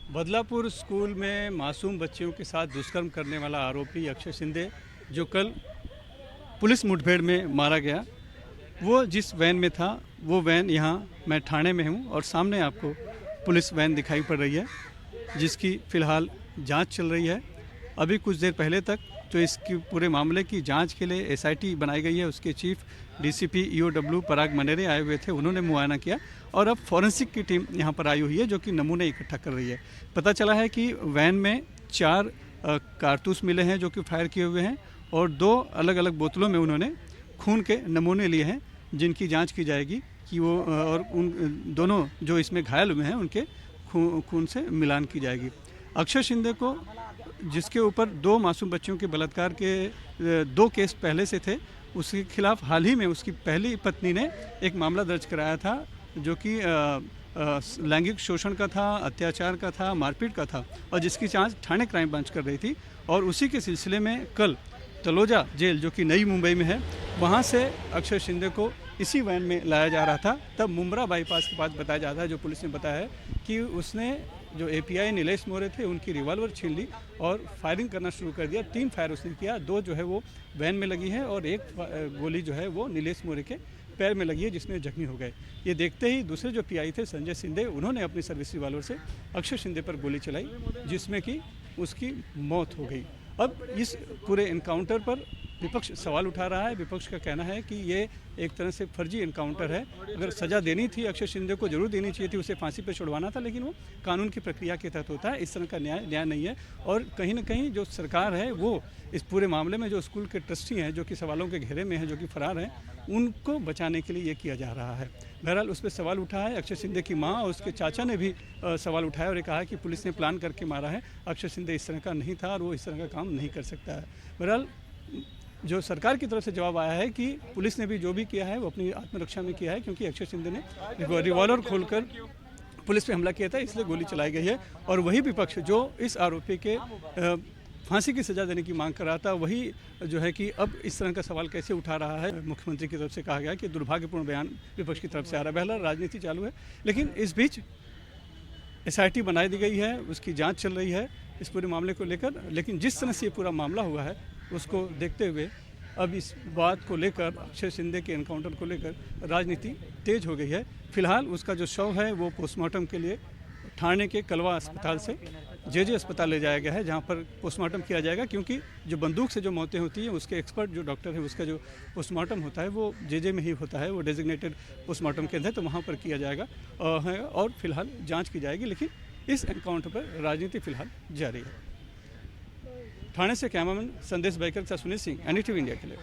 Badlapur school में मासूम बच्चियों के साथ दुष्कर्म करने वाला आरोपी अक्षय शिंदे, जो कल पुलिस मुठभेड़ में मारा गया, वो जिस वैन में था वो वैन यहाँ मैं ठाणे में हूँ और सामने आपको पुलिस वैन दिखाई पड़ रही है, जिसकी फ़िलहाल जांच चल रही है। अभी कुछ देर पहले तक जो इसकी पूरे मामले की जांच के लिए एसआईटी बनाई गई है, उसके चीफ डीसीपी ईओडब्ल्यू पराग मनेरे आए हुए थे। उन्होंने मुआयना किया और अब फॉरेंसिक की टीम यहाँ पर आई हुई है, जो कि नमूने इकट्ठा कर रही है। पता चला है कि वैन में 4 कारतूस मिले हैं जो कि फायर किए हुए हैं और 2 अलग अलग बोतलों में उन्होंने खून के नमूने लिए हैं, जिनकी जांच की जाएगी कि वो और उन दोनों जो इसमें घायल हुए हैं उनके खून से मिलान की जाएगी। अक्षय शिंदे को, जिसके ऊपर 2 मासूम बच्चियों के बलात्कार के 2 केस पहले से थे, उसके खिलाफ हाल ही में उसकी पहली पत्नी ने एक मामला दर्ज कराया था, जो कि लैंगिक शोषण का था, अत्याचार का था, मारपीट का था, और जिसकी जांच ठाणे क्राइम ब्रांच कर रही थी। और उसी के सिलसिले में कल तलोजा जेल, जो कि नई मुंबई में है, वहाँ से अक्षय शिंदे को इसी वैन में लाया जा रहा था। तब मुंब्रा बाईपास के पास बताया जाता है, जो पुलिस ने बताया है कि उसने जो एपीआई नीलेश मोरे थे उनकी रिवॉल्वर छीन ली और फायरिंग करना शुरू कर दिया। 3 फायर उसने किया, 2 जो है वो वैन में लगी है और 1 गोली जो है वो नीलेश मोरे के पैर में लगी है, जिसमें जख्मी हो गए। ये देखते ही दूसरे जो पीआई थे संजय शिंदे, उन्होंने अपनी सर्विस रिवॉल्वर से अक्षय शिंदे पर गोली चलाई, जिसमें कि उसकी मौत हो गई। अब इस पूरे इनकाउंटर पर विपक्ष सवाल उठा रहा है। विपक्ष का कहना है कि ये एक तरह से फर्जी इनकाउंटर है। अगर सज़ा देनी थी अक्षय शिंदे को, जरूर देनी चाहिए थी, उसे फांसी पर छुड़वाना था, लेकिन वो कानून की प्रक्रिया के तहत होता है। इस तरह का न्याय नहीं है। और कहीं ना कहीं जो सरकार है वो इस पूरे मामले में जो स्कूल के ट्रस्टी हैं, जो कि सवालों के घेरे में हैं, जो कि फरार हैं, उनको बचाने के लिए ये किया जा रहा है। बहरहाल उस पर सवाल उठा है। अक्षय शिंदे की माँ और उसके चाचा ने भी सवाल उठाया और ये कहा कि पुलिस ने प्लान करके मारा है, अक्षय शिंदे इस तरह का नहीं था और वो इस तरह का काम नहीं कर सकता है। बहरहाल जो सरकार की तरफ से जवाब आया है कि पुलिस ने भी जो भी किया है वो अपनी आत्मरक्षा में किया है, क्योंकि अक्षय शिंदे ने रिवॉल्वर खोलकर पुलिस पे हमला किया था, इसलिए गोली चलाई गई है। और वही विपक्ष जो इस आरोपी के फांसी की सज़ा देने की मांग कर रहा था, वही जो है कि अब इस तरह का सवाल कैसे उठा रहा है। मुख्यमंत्री की तरफ से कहा गया कि दुर्भाग्यपूर्ण बयान विपक्ष की तरफ से आ रहा है। बहरहाल राजनीति चालू है, लेकिन इस बीच एसआईटी बनाई दी गई है, उसकी जांच चल रही है इस पूरे मामले को लेकर। लेकिन जिस तरह से ये पूरा मामला हुआ है उसको देखते हुए अब इस बात को लेकर, अक्षय शिंदे के एनकाउंटर को लेकर राजनीति तेज हो गई है। फिलहाल उसका जो शव है वो पोस्टमार्टम के लिए ठाणे के कलवा अस्पताल से जेजे अस्पताल ले जाया गया है, जहां पर पोस्टमार्टम किया जाएगा, क्योंकि जो बंदूक से जो मौतें होती हैं उसके एक्सपर्ट जो डॉक्टर है, उसका जो पोस्टमार्टम होता है वो जेजे में ही होता है, वो डेजिग्नेटेड पोस्टमार्टम केंद्र है, तो वहाँ पर किया जाएगा और फिलहाल जाँच की जाएगी। लेकिन इस एनकाउंटर पर राजनीति फिलहाल जारी है। ठाणे से कैमरामैन संदेश बैकर के साथ सुनील सिंह, एनडीटीवी इंडिया के लिए।